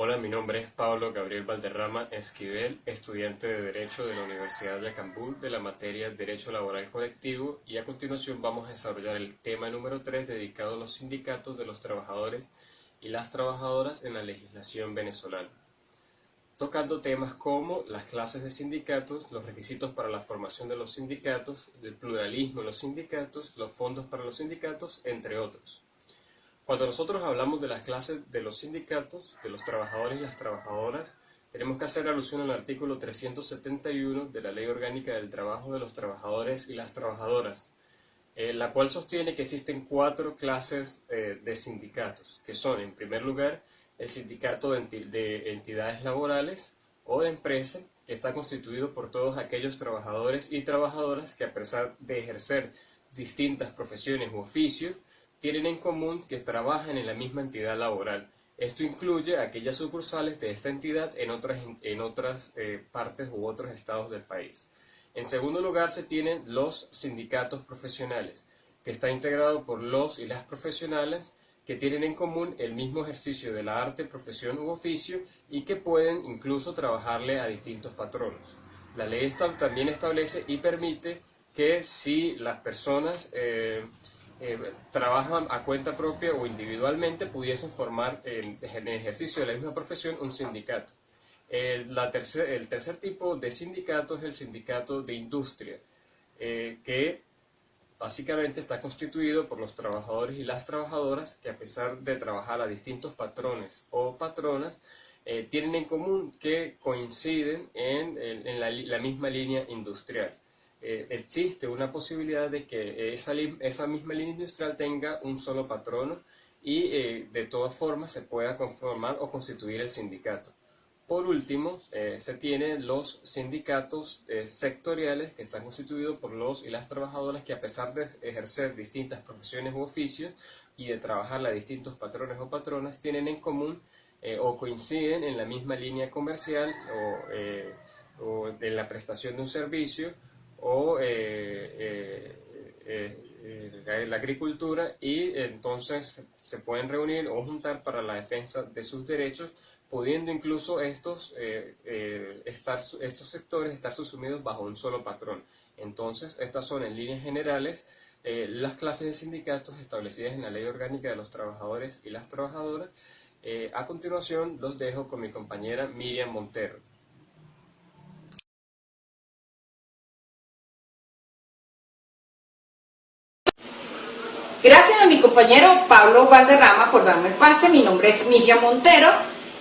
Hola, mi nombre es Pablo Gabriel Valderrama Esquivel, estudiante de Derecho de la Universidad Yacambú de la materia Derecho Laboral Colectivo, y a continuación vamos a desarrollar el tema número 3 dedicado a los sindicatos de los trabajadores y las trabajadoras en la legislación venezolana, tocando temas como las clases de sindicatos, los requisitos para la formación de los sindicatos, el pluralismo en los sindicatos, los fondos para los sindicatos, entre otros. Cuando nosotros hablamos de las clases de los sindicatos, de los trabajadores y las trabajadoras, tenemos que hacer alusión al artículo 371 de la Ley Orgánica del Trabajo de los Trabajadores y las Trabajadoras, la cual sostiene que existen 4 clases de sindicatos, que son, en primer lugar, el sindicato de entidades laborales o de empresa, que está constituido por todos aquellos trabajadores y trabajadoras que, a pesar de ejercer distintas profesiones u oficios, tienen en común que trabajan en la misma entidad laboral. Esto incluye aquellas sucursales de esta entidad en otras partes u otros estados del país. En segundo lugar, se tienen los sindicatos profesionales, que está integrado por los y las profesionales que tienen en común el mismo ejercicio de la arte, profesión u oficio y que pueden incluso trabajarle a distintos patronos. La ley también establece y permite que si las personas trabajan a cuenta propia o individualmente, pudiesen formar en ejercicio de la misma profesión un sindicato. El tercer tipo de sindicato es el sindicato de industria, que básicamente está constituido por los trabajadores y las trabajadoras que, a pesar de trabajar a distintos patrones o patronas, tienen en común que coinciden en la misma línea industrial. Existe una posibilidad de que esa misma línea industrial tenga un solo patrono y de todas formas se pueda conformar o constituir el sindicato. Por último, se tienen los sindicatos sectoriales, que están constituidos por los y las trabajadoras que, a pesar de ejercer distintas profesiones u oficios y de trabajar a distintos patrones o patronas, tienen en común o coinciden en la misma línea comercial o en la prestación de un servicio o la agricultura, y entonces se pueden reunir o juntar para la defensa de sus derechos, pudiendo incluso estos sectores estar subsumidos bajo un solo patrón. Entonces, estas son en líneas generales las clases de sindicatos establecidas en la Ley Orgánica de los Trabajadores y las Trabajadoras. A continuación los dejo con mi compañera Miriam Montero. Gracias a mi compañero Pablo Valderrama por darme el pase. Mi nombre es Miriam Montero,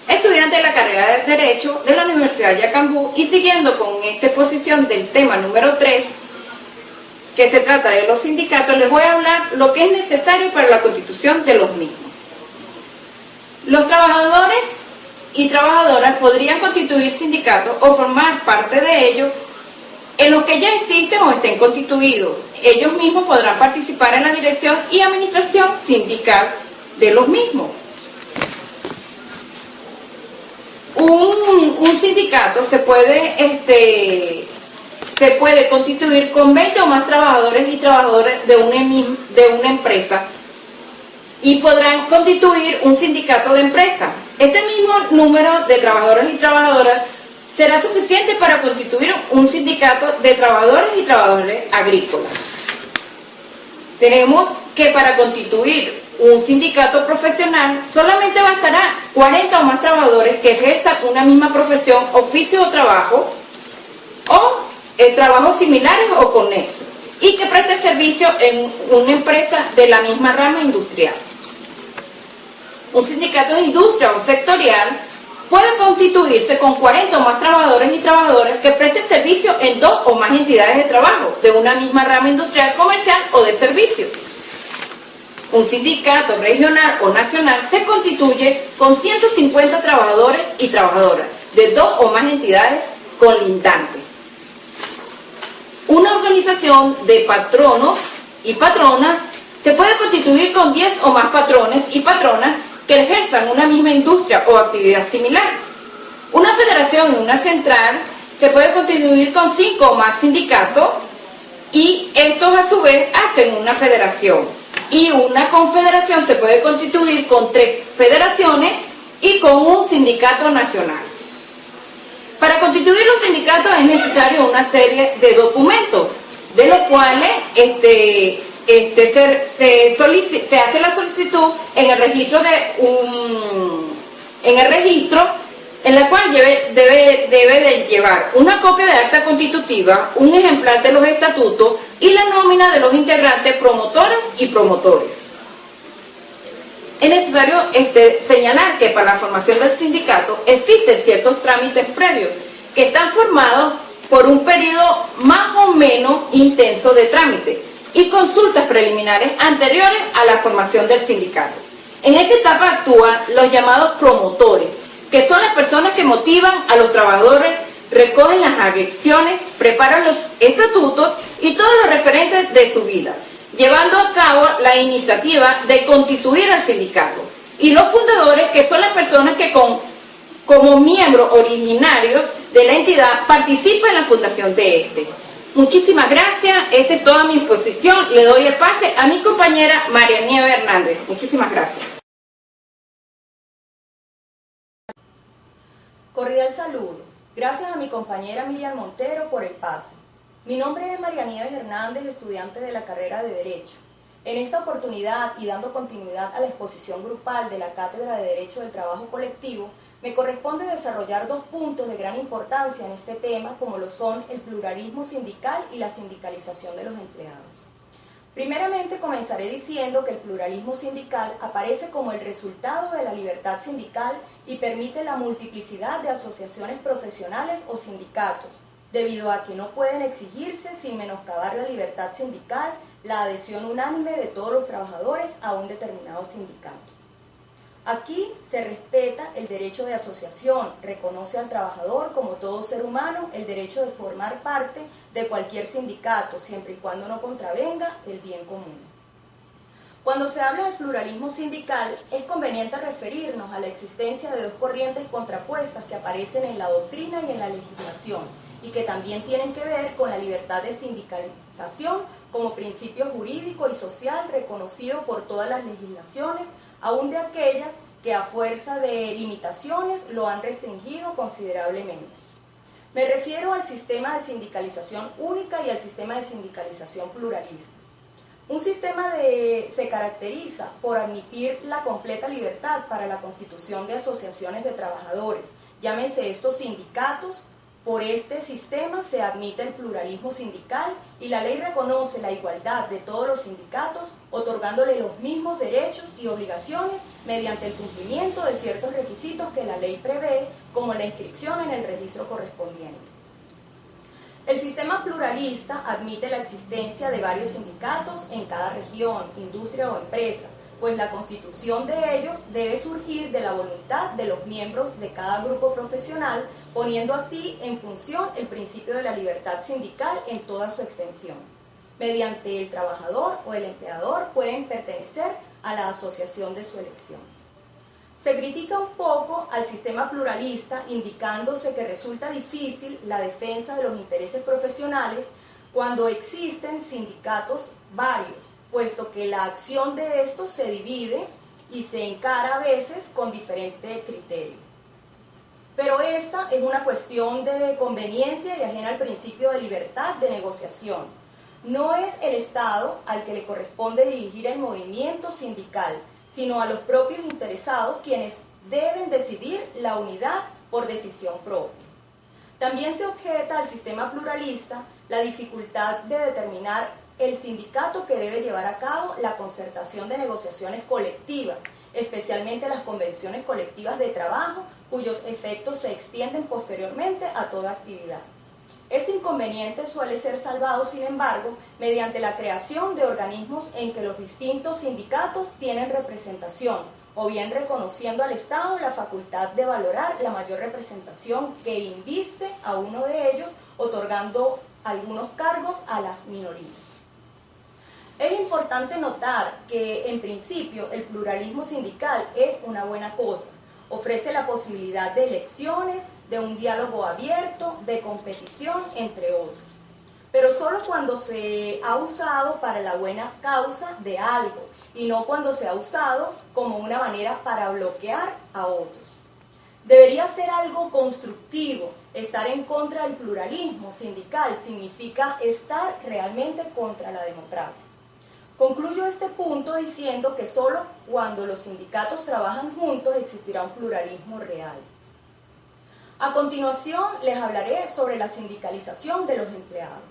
estudiante de la carrera de Derecho de la Universidad Yacambú, y siguiendo con esta exposición del tema número 3, que se trata de los sindicatos, les voy a hablar lo que es necesario para la constitución de los mismos. Los trabajadores y trabajadoras podrían constituir sindicatos o formar parte de ellos en los que ya existen o estén constituidos. Ellos mismos podrán participar en la dirección y administración sindical de los mismos. Un sindicato se puede constituir con 20 o más trabajadores y trabajadoras de una empresa, y podrán constituir un sindicato de empresa. Este mismo número de trabajadores y trabajadoras será suficiente para constituir un sindicato de trabajadores y trabajadores agrícolas. Tenemos que para constituir un sindicato profesional solamente bastará 40 o más trabajadores que ejerzan una misma profesión, oficio o trabajo, o trabajos similares o conexos, y que presten servicio en una empresa de la misma rama industrial. Un sindicato de industria o sectorial puede constituirse con 40 o más trabajadores y trabajadoras que presten servicio en 2 o más entidades de trabajo de una misma rama industrial, comercial o de servicios. Un sindicato regional o nacional se constituye con 150 trabajadores y trabajadoras de 2 o más entidades colindantes. Una organización de patronos y patronas se puede constituir con 10 o más patrones y patronas que ejerzan una misma industria o actividad similar. Una federación y una central se puede constituir con 5 o más sindicatos, y estos a su vez hacen una federación. Y una confederación se puede constituir con 3 federaciones y con un sindicato nacional. Para constituir los sindicatos es necesario una serie de documentos, de los cuales se hace la solicitud en el registro en la cual debe de llevar una copia de acta constitutiva, un ejemplar de los estatutos y la nómina de los integrantes promotores y promotores. Es necesario señalar que para la formación del sindicato existen ciertos trámites previos que están formados por un periodo más o menos intenso de trámite y consultas preliminares anteriores a la formación del sindicato. En esta etapa actúan los llamados promotores, que son las personas que motivan a los trabajadores, recogen las acciones, preparan los estatutos y todo lo referente de su vida, llevando a cabo la iniciativa de constituir al sindicato. Y los fundadores, que son las personas que como miembros originarios de la entidad participan en la fundación de este. Muchísimas gracias, esta es toda mi exposición. Le doy el pase a mi compañera María Nieves Hernández. Muchísimas gracias. Cordial saludo. Gracias a mi compañera Miriam Montero por el pase. Mi nombre es María Nieves Hernández, estudiante de la carrera de Derecho. En esta oportunidad y dando continuidad a la exposición grupal de la Cátedra de Derecho del Trabajo Colectivo, me corresponde desarrollar dos puntos de gran importancia en este tema, como lo son el pluralismo sindical y la sindicalización de los empleados. Primeramente, comenzaré diciendo que el pluralismo sindical aparece como el resultado de la libertad sindical y permite la multiplicidad de asociaciones profesionales o sindicatos, debido a que no pueden exigirse, sin menoscabar la libertad sindical, la adhesión unánime de todos los trabajadores a un determinado sindicato. Aquí se respeta el derecho de asociación, reconoce al trabajador como todo ser humano el derecho de formar parte de cualquier sindicato, siempre y cuando no contravenga el bien común. Cuando se habla de pluralismo sindical, es conveniente referirnos a la existencia de dos corrientes contrapuestas que aparecen en la doctrina y en la legislación, y que también tienen que ver con la libertad de sindicalización como principio jurídico y social reconocido por todas las legislaciones, aún de aquellas que a fuerza de limitaciones lo han restringido considerablemente. Me refiero al sistema de sindicalización única y al sistema de sindicalización pluralista. Un sistema se caracteriza por admitir la completa libertad para la constitución de asociaciones de trabajadores, llámense estos sindicatos. Por este sistema se admite el pluralismo sindical y la ley reconoce la igualdad de todos los sindicatos, otorgándole los mismos derechos y obligaciones mediante el cumplimiento de ciertos requisitos que la ley prevé, como la inscripción en el registro correspondiente. El sistema pluralista admite la existencia de varios sindicatos en cada región, industria o empresa, pues la constitución de ellos debe surgir de la voluntad de los miembros de cada grupo profesional, poniendo así en función el principio de la libertad sindical en toda su extensión. Mediante el trabajador o el empleador pueden pertenecer a la asociación de su elección. Se critica un poco al sistema pluralista, indicándose que resulta difícil la defensa de los intereses profesionales cuando existen sindicatos varios, puesto que la acción de estos se divide y se encara a veces con diferente criterio. Pero esta es una cuestión de conveniencia y ajena al principio de libertad de negociación. No es el Estado al que le corresponde dirigir el movimiento sindical, sino a los propios interesados, quienes deben decidir la unidad por decisión propia. También se objeta al sistema pluralista la dificultad de determinar el sindicato que debe llevar a cabo la concertación de negociaciones colectivas, especialmente las convenciones colectivas de trabajo, cuyos efectos se extienden posteriormente a toda actividad. Este inconveniente suele ser salvado, sin embargo, mediante la creación de organismos en que los distintos sindicatos tienen representación, o bien reconociendo al Estado la facultad de valorar la mayor representación que inviste a uno de ellos, otorgando algunos cargos a las minorías. Es importante notar que, en principio, el pluralismo sindical es una buena cosa. Ofrece la posibilidad de elecciones, de un diálogo abierto, de competición, entre otros. Pero solo cuando se ha usado para la buena causa de algo, y no cuando se ha usado como una manera para bloquear a otros. Debería ser algo constructivo. Estar en contra del pluralismo sindical significa estar realmente contra la democracia. Concluyo este punto diciendo que solo cuando los sindicatos trabajan juntos existirá un pluralismo real. A continuación les hablaré sobre la sindicalización de los empleados.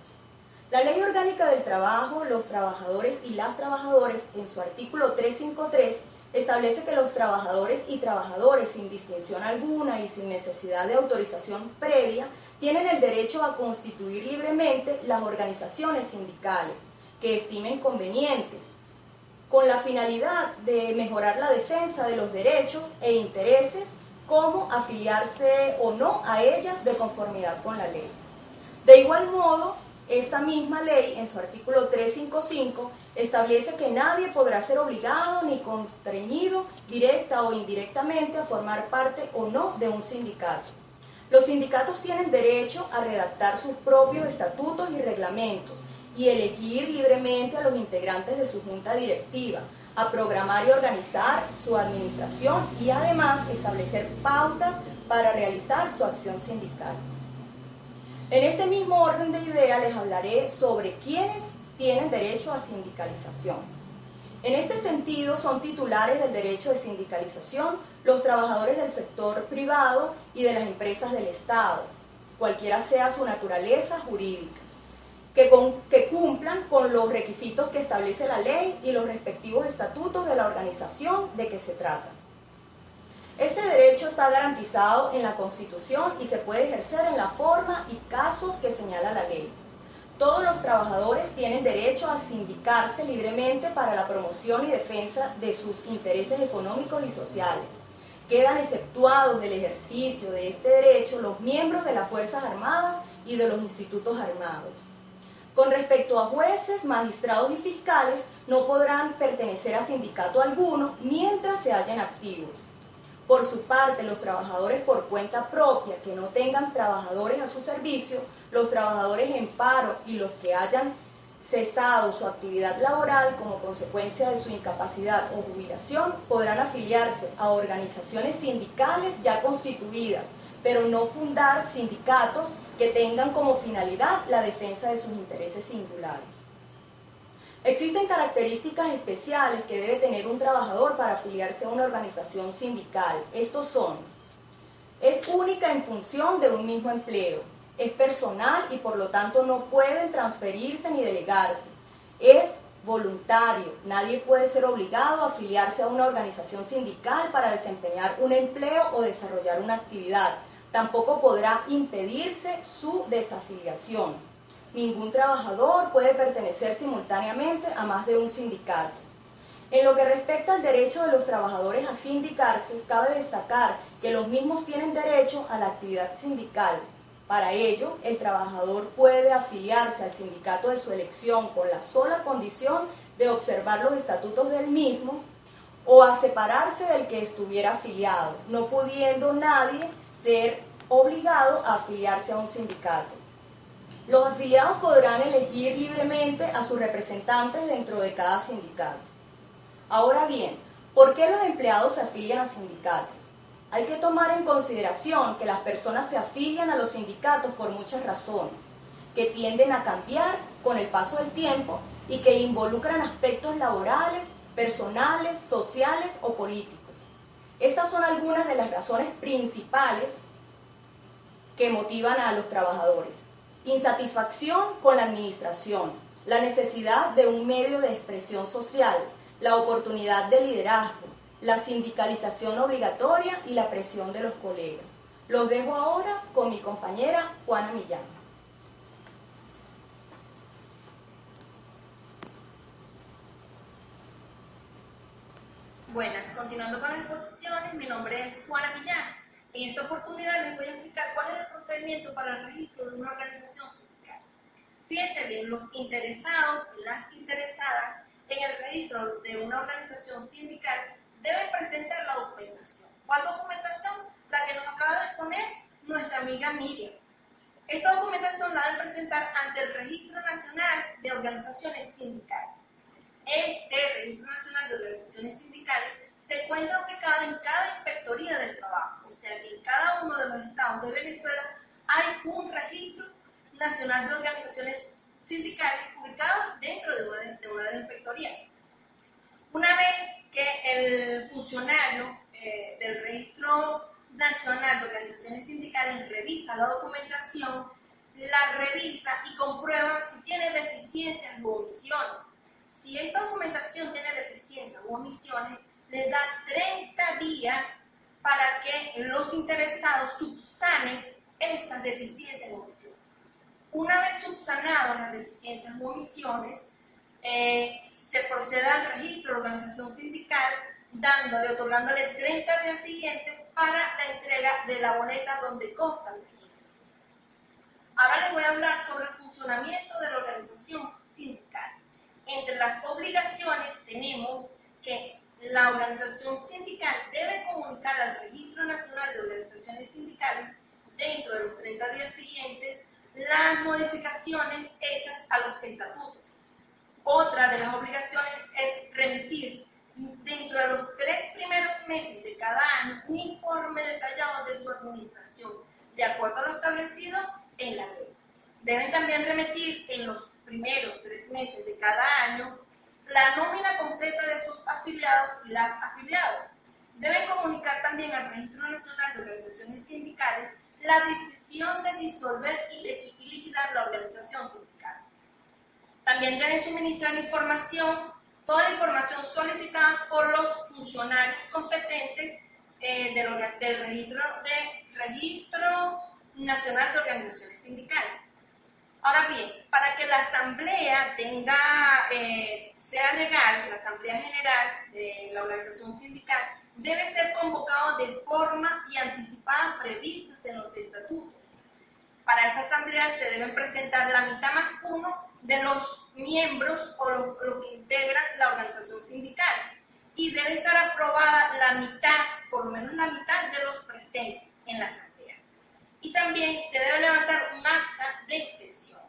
La Ley Orgánica del Trabajo, los trabajadores y las trabajadoras, en su artículo 353, establece que los trabajadores y trabajadoras, sin distinción alguna y sin necesidad de autorización previa, tienen el derecho a constituir libremente las organizaciones sindicales que estimen convenientes, con la finalidad de mejorar la defensa de los derechos e intereses, como afiliarse o no a ellas de conformidad con la ley. De igual modo, esta misma ley, en su artículo 355, establece que nadie podrá ser obligado ni constreñido, directa o indirectamente, a formar parte o no de un sindicato. Los sindicatos tienen derecho a redactar sus propios estatutos y reglamentos y elegir libremente a los integrantes de su junta directiva, a programar y organizar su administración y además establecer pautas para realizar su acción sindical. En este mismo orden de ideas les hablaré sobre quiénes tienen derecho a sindicalización. En este sentido son titulares del derecho de sindicalización los trabajadores del sector privado y de las empresas del Estado, cualquiera sea su naturaleza jurídica, que cumplan con los requisitos que establece la ley y los respectivos estatutos de la organización de que se trata. Este derecho está garantizado en la Constitución y se puede ejercer en la forma y casos que señala la ley. Todos los trabajadores tienen derecho a sindicarse libremente para la promoción y defensa de sus intereses económicos y sociales. Quedan exceptuados del ejercicio de este derecho los miembros de las Fuerzas Armadas y de los institutos armados. Con respecto a jueces, magistrados y fiscales, no podrán pertenecer a sindicato alguno mientras se hallen activos. Por su parte, los trabajadores por cuenta propia que no tengan trabajadores a su servicio, los trabajadores en paro y los que hayan cesado su actividad laboral como consecuencia de su incapacidad o jubilación, podrán afiliarse a organizaciones sindicales ya constituidas, pero no fundar sindicatos que tengan como finalidad la defensa de sus intereses singulares. Existen características especiales que debe tener un trabajador para afiliarse a una organización sindical. Estos son: es única en función de un mismo empleo, es personal y por lo tanto no pueden transferirse ni delegarse, es voluntario, nadie puede ser obligado a afiliarse a una organización sindical para desempeñar un empleo o desarrollar una actividad, tampoco podrá impedirse su desafiliación. Ningún trabajador puede pertenecer simultáneamente a más de un sindicato. En lo que respecta al derecho de los trabajadores a sindicarse, cabe destacar que los mismos tienen derecho a la actividad sindical. Para ello, el trabajador puede afiliarse al sindicato de su elección con la sola condición de observar los estatutos del mismo o a separarse del que estuviera afiliado, no pudiendo nadie ser obligado a afiliarse a un sindicato. Los afiliados podrán elegir libremente a sus representantes dentro de cada sindicato. Ahora bien, ¿por qué los empleados se afilian a sindicatos? Hay que tomar en consideración que las personas se afilian a los sindicatos por muchas razones, que tienden a cambiar con el paso del tiempo y que involucran aspectos laborales, personales, sociales o políticos. Estas son algunas de las razones principales que motivan a los trabajadores: insatisfacción con la administración, la necesidad de un medio de expresión social, la oportunidad de liderazgo, la sindicalización obligatoria y la presión de los colegas. Los dejo ahora con mi compañera Juana Millán. Buenas, continuando con las exposiciones, mi nombre es Juana Millán. En esta oportunidad les voy a explicar cuál es el procedimiento para el registro de una organización sindical. Fíjense bien, los interesados y las interesadas en el registro de una organización sindical deben presentar la documentación. ¿Cuál documentación? La que nos acaba de exponer nuestra amiga Miriam. Esta documentación la deben presentar ante el Registro Nacional de Organizaciones Sindicales. Este Registro Nacional de Organizaciones Sindicales se encuentra ubicado en cada inspectoría del trabajo, o sea, sea que en cada uno de los estados de Venezuela hay un registro nacional de organizaciones sindicales ubicadas dentro de una de las inspectorías. Una vez que el funcionario del Registro Nacional de Organizaciones Sindicales revisa la documentación, la revisa y comprueba si tiene deficiencias u omisiones. Si esta documentación tiene deficiencias u omisiones, les da 30 días para que los interesados subsanen estas deficiencias u omisiones. Una vez subsanadas las deficiencias u omisiones, se procede al registro de organización sindical, otorgándole 30 días siguientes para la entrega de la boleta donde consta el registro. Ahora les voy a hablar sobre el funcionamiento de la organización sindical. Entre las obligaciones tenemos que la organización sindical debe comunicar al Registro Nacional de Organizaciones Sindicales dentro de los 30 días siguientes las modificaciones hechas a los estatutos. Otra de las obligaciones es remitir dentro de los 3 primeros meses de cada año un informe detallado de su administración, de acuerdo a lo establecido en la ley. Deben también remitir en los primeros 3 meses de cada año la nómina completa de sus afiliados y las afiliadas. Deben comunicar también al Registro Nacional de Organizaciones Sindicales la decisión de disolver y liquidar la organización sindical. También deben suministrar toda la información solicitada por los funcionarios competentes del Registro Nacional de Organizaciones Sindicales. Ahora bien, para que la asamblea sea legal, la asamblea general de la organización sindical debe ser convocado de forma y anticipada previstas en los estatutos. Para esta asamblea se deben presentar la mitad más uno de los miembros o los que integran la organización sindical y debe estar aprobada la mitad, por lo menos la mitad de los presentes en la asamblea. Y también se debe levantar un acta de sesión.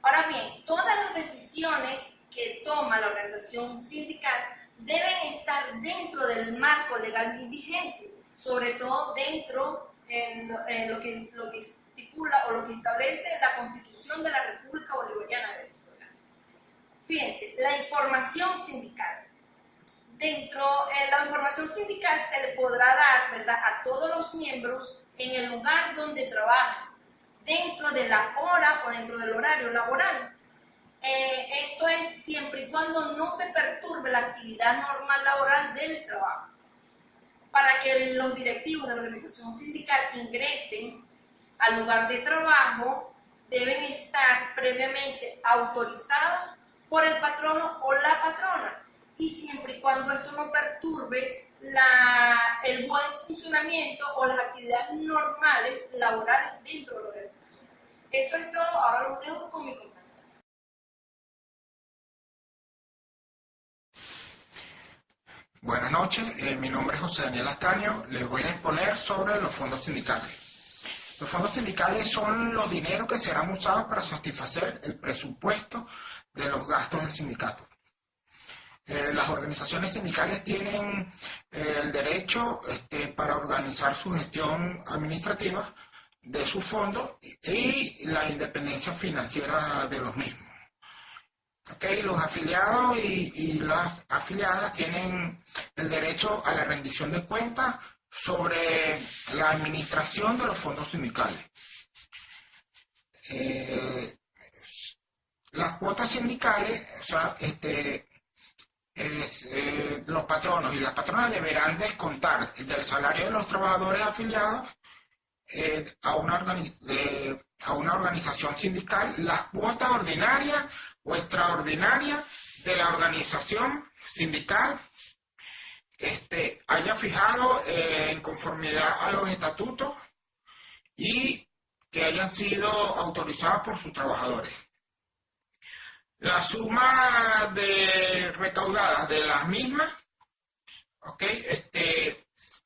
Ahora bien, todas las decisiones que toma la organización sindical deben estar dentro del marco legal vigente, sobre todo dentro de lo que estipula o lo que establece la Constitución de la República Bolivariana de Venezuela. Fíjense, la información sindical. Dentro de la información sindical se le podrá dar, ¿verdad?, a todos los miembros en el lugar donde trabajan, dentro de la hora o dentro del horario laboral. Esto es siempre y cuando no se perturbe la actividad normal laboral del trabajo. Para que los directivos de la organización sindical ingresen al lugar de trabajo, deben estar previamente autorizados por el patrono o la patrona, y siempre y cuando esto no perturbe el buen funcionamiento o las actividades normales laborales dentro de la organización. Eso es todo, ahora lo dejo con mi compañera. Buenas noches, mi nombre es José Daniel Ascanio. Les voy a exponer sobre los fondos sindicales. Los fondos sindicales son los dineros que serán usados para satisfacer el presupuesto de los gastos del sindicato. Las organizaciones sindicales tienen el derecho para organizar su gestión administrativa de sus fondos y la independencia financiera de los mismos. Los afiliados y las afiliadas tienen el derecho a la rendición de cuentas sobre la administración de los fondos sindicales. Las cuotas sindicales, los patronos y las patronas deberán descontar del salario de los trabajadores afiliados a una organización sindical las cuotas ordinarias o extraordinarias de la organización sindical haya fijado en conformidad a los estatutos y que hayan sido autorizados por sus trabajadores. La suma recaudadas de las mismas,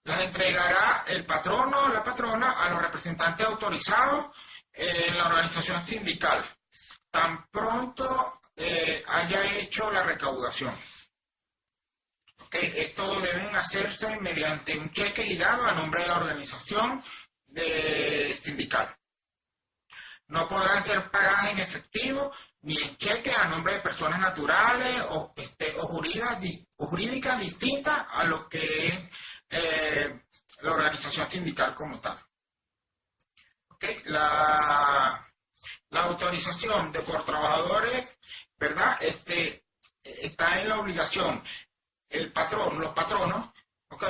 las entregará el patrono o la patrona a los representantes autorizados en la organización sindical, tan pronto haya hecho la recaudación. Esto deben hacerse mediante un cheque girado a nombre de la organización sindical. No podrán ser pagadas en efectivo ni en cheques a nombre de personas naturales o jurídicas distintas a lo que es la organización sindical como tal. La autorización de por trabajadores, ¿verdad? Está en la obligación los patronos,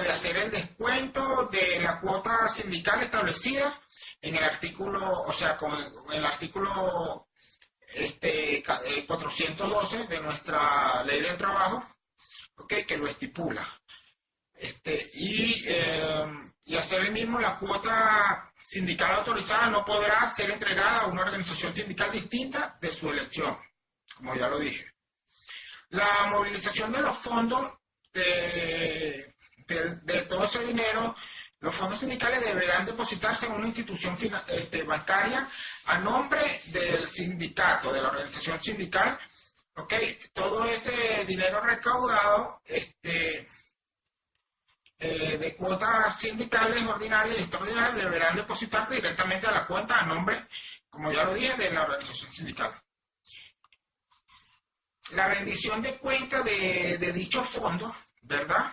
de hacer el descuento de la cuota sindical establecida en el artículo, con el artículo 412 de nuestra ley del trabajo, que lo estipula. Y hacer el mismo, la cuota sindical autorizada no podrá ser entregada a una organización sindical distinta de su elección, como ya lo dije. La movilización de los fondos de todo ese dinero, los fondos sindicales deberán depositarse en una institución bancaria a nombre del sindicato, de la organización sindical. Todo ese dinero recaudado de cuotas sindicales ordinarias y extraordinarias deberán depositarse directamente a la cuenta a nombre, como ya lo dije, de la organización sindical. La rendición de cuenta de dichos fondos, ¿verdad?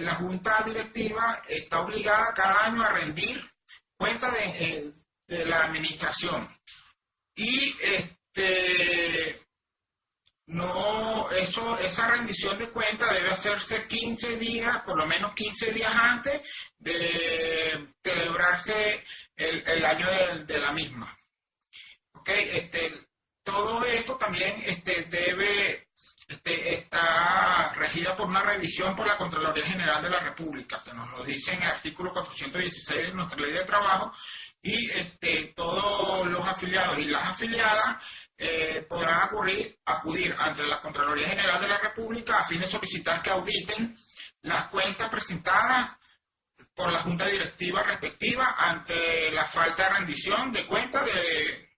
La junta directiva está obligada cada año a rendir cuenta de la administración. Y esa rendición de cuenta debe hacerse 15 días, por lo menos 15 días antes de celebrarse el año de la misma. Todo esto también está regida por una revisión por la Contraloría General de la República, que nos lo dice en el artículo 416 de nuestra Ley de Trabajo, y todos los afiliados y las afiliadas podrán acudir ante la Contraloría General de la República a fin de solicitar que auditen las cuentas presentadas por la Junta Directiva respectiva ante la falta de rendición de cuentas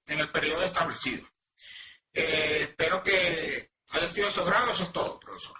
en el periodo establecido. Espero que haya sido de su agrado. Eso es todo, profesor.